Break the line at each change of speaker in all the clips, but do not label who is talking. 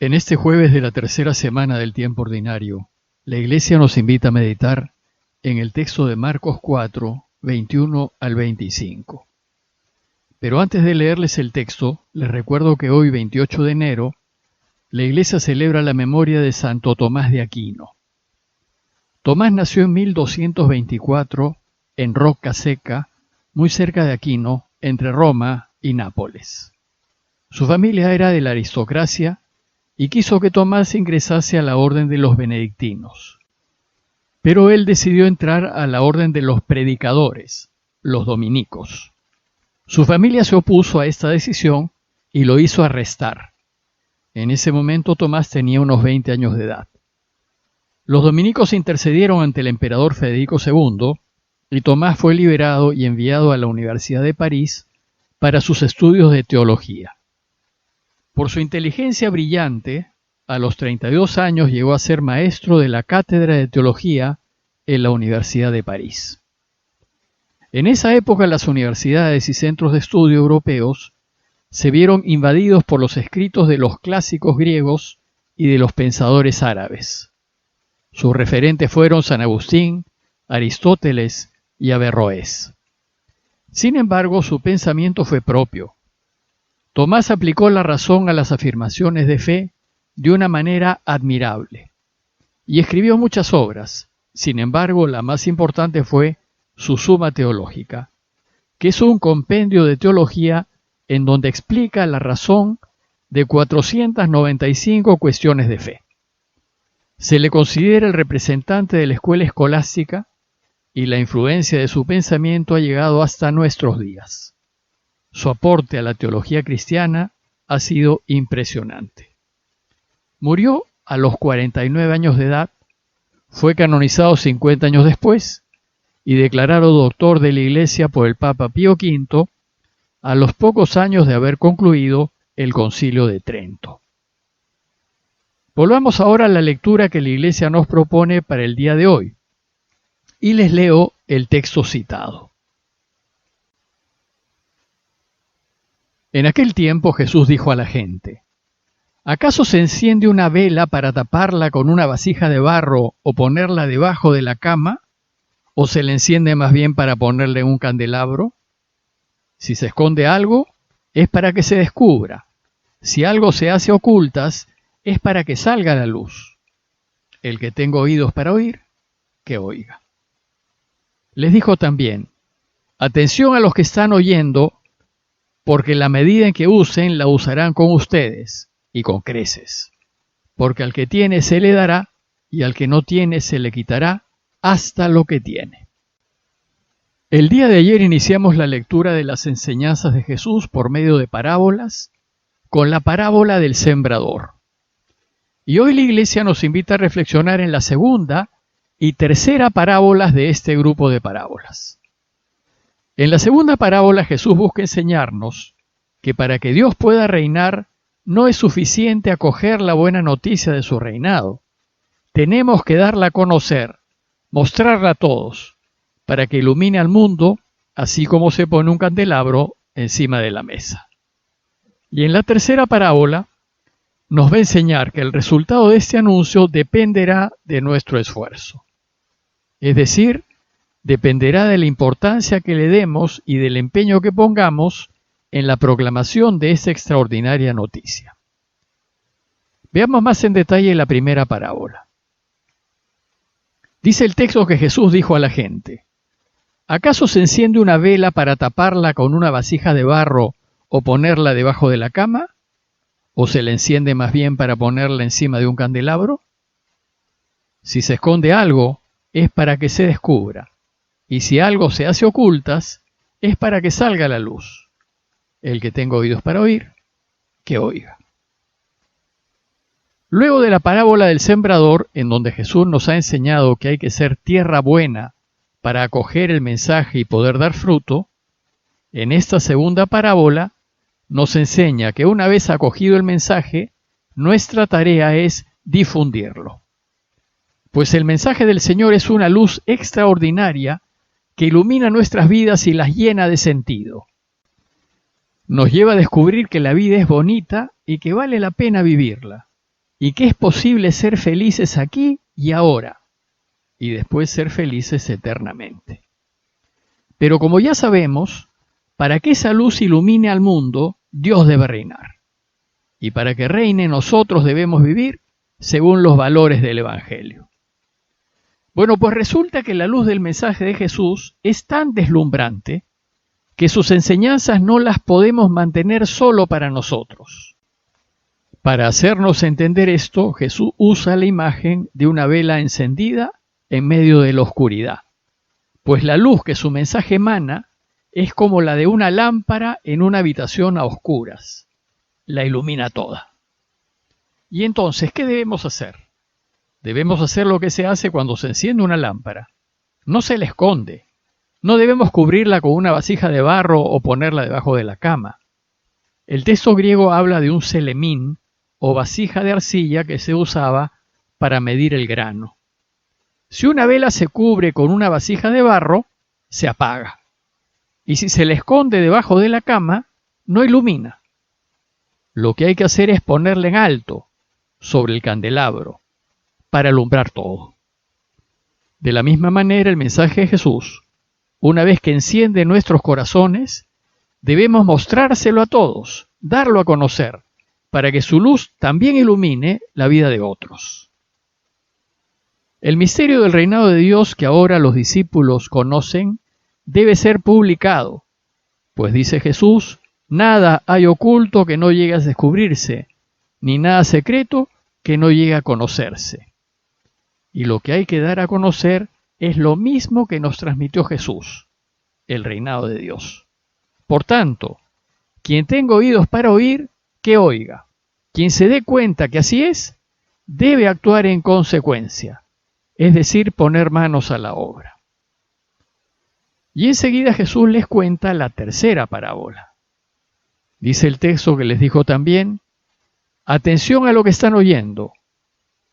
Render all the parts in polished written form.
En este jueves de la tercera semana del tiempo ordinario, la Iglesia nos invita a meditar en el texto de Marcos 4, 21 al 25. Pero antes de leerles el texto, les recuerdo que hoy, 28 de enero, la Iglesia celebra la memoria de Santo Tomás de Aquino. Tomás nació en 1224 en Rocca Seca, muy cerca de Aquino, entre Roma y Nápoles. Su familia era de la aristocracia y quiso que Tomás ingresase a la orden de los benedictinos. Pero él decidió entrar a la orden de los predicadores, los dominicos. Su familia se opuso a esta decisión y lo hizo arrestar. En ese momento Tomás tenía unos 20 años de edad. Los dominicos intercedieron ante el emperador Federico II y Tomás fue liberado y enviado a la Universidad de París para sus estudios de teología. Por su inteligencia brillante, a los 32 años llegó a ser maestro de la cátedra de teología en la Universidad de París. En esa época las universidades y centros de estudio europeos se vieron invadidos por los escritos de los clásicos griegos y de los pensadores árabes. Sus referentes fueron San Agustín, Aristóteles y Averroés. Sin embargo, su pensamiento fue propio. Tomás aplicó la razón a las afirmaciones de fe de una manera admirable y escribió muchas obras. Sin embargo, la más importante fue su Suma Teológica, que es un compendio de teología en donde explica la razón de 495 cuestiones de fe. Se le considera el representante de la escuela escolástica y la influencia de su pensamiento ha llegado hasta nuestros días. Su aporte a la teología cristiana ha sido impresionante. Murió a los 49 años de edad, fue canonizado 50 años después y declarado doctor de la Iglesia por el Papa Pío V a los pocos años de haber concluido el Concilio de Trento. Volvamos ahora a la lectura que la Iglesia nos propone para el día de hoy y les leo el texto citado. En aquel tiempo Jesús dijo a la gente: ¿acaso se enciende una vela para taparla con una vasija de barro o ponerla debajo de la cama? ¿O se le enciende más bien para ponerle un candelabro? Si se esconde algo, es para que se descubra. Si algo se hace a ocultas, es para que salga a la luz. El que tenga oídos para oír, que oiga. Les dijo también: atención a los que están oyendo, porque la medida en que usen la usarán con ustedes, y con creces. Porque al que tiene se le dará, y al que no tiene se le quitará hasta lo que tiene. El día de ayer iniciamos la lectura de las enseñanzas de Jesús por medio de parábolas, con la parábola del sembrador. Y hoy la Iglesia nos invita a reflexionar en la segunda y tercera parábolas de este grupo de parábolas. En la segunda parábola Jesús busca enseñarnos que para que Dios pueda reinar no es suficiente acoger la buena noticia de su reinado. Tenemos que darla a conocer, mostrarla a todos, para que ilumine al mundo, así como se pone un candelabro encima de la mesa. Y en la tercera parábola nos va a enseñar que el resultado de este anuncio dependerá de nuestro esfuerzo. Es decir, dependerá de la importancia que le demos y del empeño que pongamos en la proclamación de esta extraordinaria noticia. Veamos más en detalle la primera parábola. Dice el texto que Jesús dijo a la gente: ¿acaso se enciende una vela para taparla con una vasija de barro o ponerla debajo de la cama? ¿O se le enciende más bien para ponerla encima de un candelabro? Si se esconde algo, es para que se descubra, y si algo se hace ocultas, es para que salga a la luz. El que tenga oídos para oír, que oiga. Luego de la parábola del sembrador, en donde Jesús nos ha enseñado que hay que ser tierra buena para acoger el mensaje y poder dar fruto, en esta segunda parábola nos enseña que una vez acogido el mensaje, nuestra tarea es difundirlo. Pues el mensaje del Señor es una luz extraordinaria que ilumina nuestras vidas y las llena de sentido. Nos lleva a descubrir que la vida es bonita y que vale la pena vivirla. y que es posible ser felices aquí y ahora, y después ser felices eternamente. Pero como ya sabemos, para que esa luz ilumine al mundo, Dios debe reinar. Y para que reine, nosotros debemos vivir según los valores del Evangelio. Bueno, pues resulta que la luz del mensaje de Jesús es tan deslumbrante que sus enseñanzas no las podemos mantener solo para nosotros. Para hacernos entender esto, Jesús usa la imagen de una vela encendida en medio de la oscuridad, pues la luz que su mensaje emana es como la de una lámpara en una habitación a oscuras. La ilumina toda. Y entonces, ¿qué debemos hacer? Debemos hacer lo que se hace cuando se enciende una lámpara. No se la esconde. No debemos cubrirla con una vasija de barro o ponerla debajo de la cama. El texto griego habla de un selemín o vasija de arcilla que se usaba para medir el grano. Si una vela se cubre con una vasija de barro, se apaga. Y si se la esconde debajo de la cama, no ilumina. Lo que hay que hacer es ponerla en alto, sobre el candelabro, para alumbrar todo. De la misma manera, el mensaje de Jesús, una vez que enciende nuestros corazones, debemos mostrárselo a todos, darlo a conocer, para que su luz también ilumine la vida de otros. El misterio del reinado de Dios que ahora los discípulos conocen debe ser publicado, pues dice Jesús, nada hay oculto que no llegue a descubrirse, ni nada secreto que no llegue a conocerse. Y lo que hay que dar a conocer es lo mismo que nos transmitió Jesús, el reinado de Dios. Por tanto, quien tenga oídos para oír, que oiga. Quien se dé cuenta que así es, debe actuar en consecuencia, es decir, poner manos a la obra. Y enseguida Jesús les cuenta la tercera parábola. Dice el texto que les dijo también, atención a lo que están oyendo.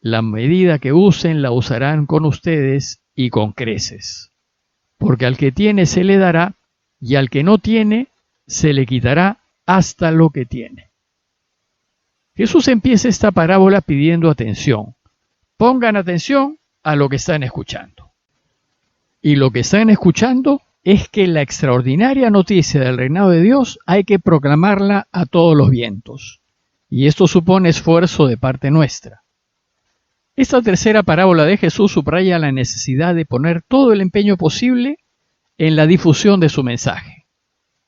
La medida que usen la usarán con ustedes y con creces. Porque al que tiene se le dará, y al que no tiene se le quitará hasta lo que tiene. Jesús empieza esta parábola pidiendo atención. Pongan atención a lo que están escuchando. Y lo que están escuchando es que la extraordinaria noticia del reinado de Dios hay que proclamarla a todos los vientos. Y esto supone esfuerzo de parte nuestra. Esta tercera parábola de Jesús subraya la necesidad de poner todo el empeño posible en la difusión de su mensaje.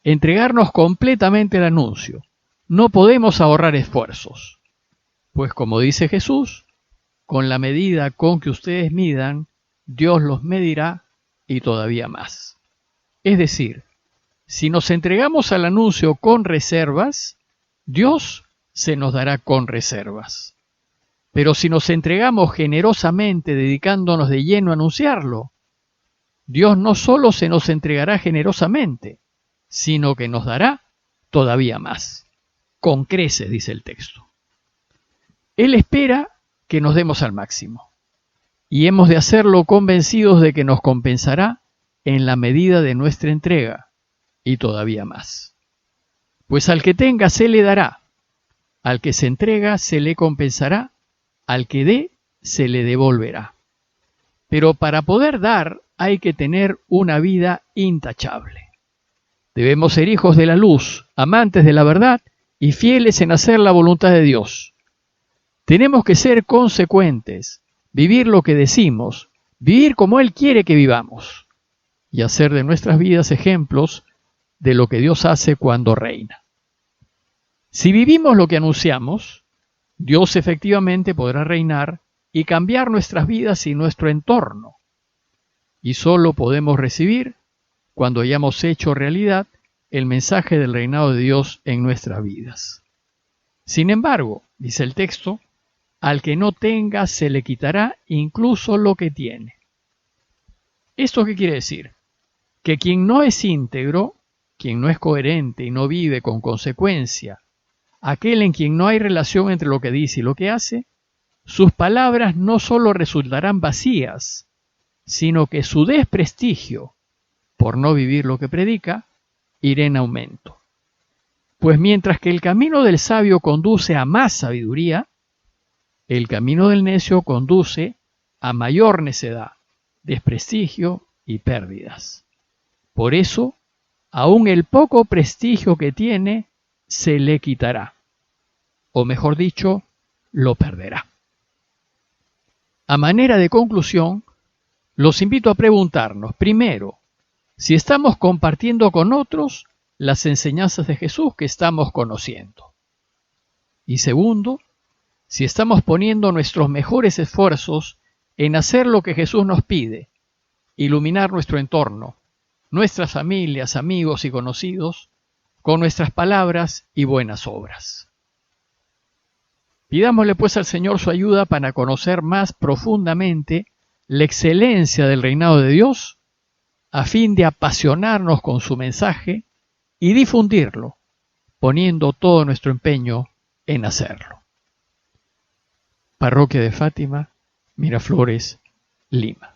Entregarnos completamente al anuncio. No podemos ahorrar esfuerzos. Pues como dice Jesús, con la medida con que ustedes midan, Dios los medirá y todavía más. Es decir, si nos entregamos al anuncio con reservas, Dios se nos dará con reservas. Pero si nos entregamos generosamente dedicándonos de lleno a anunciarlo, Dios no solo se nos entregará generosamente, sino que nos dará todavía más. Con creces, dice el texto. Él espera que nos demos al máximo. Y hemos de hacerlo convencidos de que nos compensará en la medida de nuestra entrega y todavía más. Pues al que tenga se le dará, al que se entrega se le compensará, al que dé se le devolverá. Pero para poder dar hay que tener una vida intachable. Debemos ser hijos de la luz, amantes de la verdad y fieles en hacer la voluntad de Dios. Tenemos que ser consecuentes, vivir lo que decimos, vivir como Él quiere que vivamos y hacer de nuestras vidas ejemplos de lo que Dios hace cuando reina. Si vivimos lo que anunciamos, Dios efectivamente podrá reinar y cambiar nuestras vidas y nuestro entorno. Y solo podemos recibir cuando hayamos hecho realidad el mensaje del reinado de Dios en nuestras vidas. Sin embargo, dice el texto, al que no tenga se le quitará incluso lo que tiene. ¿Esto qué quiere decir? Que quien no es íntegro, quien no es coherente y no vive con consecuencia, aquel en quien no hay relación entre lo que dice y lo que hace, sus palabras no solo resultarán vacías, sino que su desprestigio, por no vivir lo que predica, irá en aumento. Pues mientras que el camino del sabio conduce a más sabiduría, El camino del necio conduce a mayor necedad, desprestigio y pérdidas. Por eso, aún el poco prestigio que tiene se le quitará, o mejor dicho, lo perderá. A manera de conclusión, los invito a preguntarnos, primero, si estamos compartiendo con otros las enseñanzas de Jesús que estamos conociendo. Y segundo, si estamos poniendo nuestros mejores esfuerzos en hacer lo que Jesús nos pide, iluminar nuestro entorno, nuestras familias, amigos y conocidos, con nuestras palabras y buenas obras. Pidámosle pues al Señor su ayuda para conocer más profundamente la excelencia del reinado de Dios, a fin de apasionarnos con su mensaje y difundirlo, poniendo todo nuestro empeño en hacerlo. Parroquia de Fátima, Miraflores, Lima.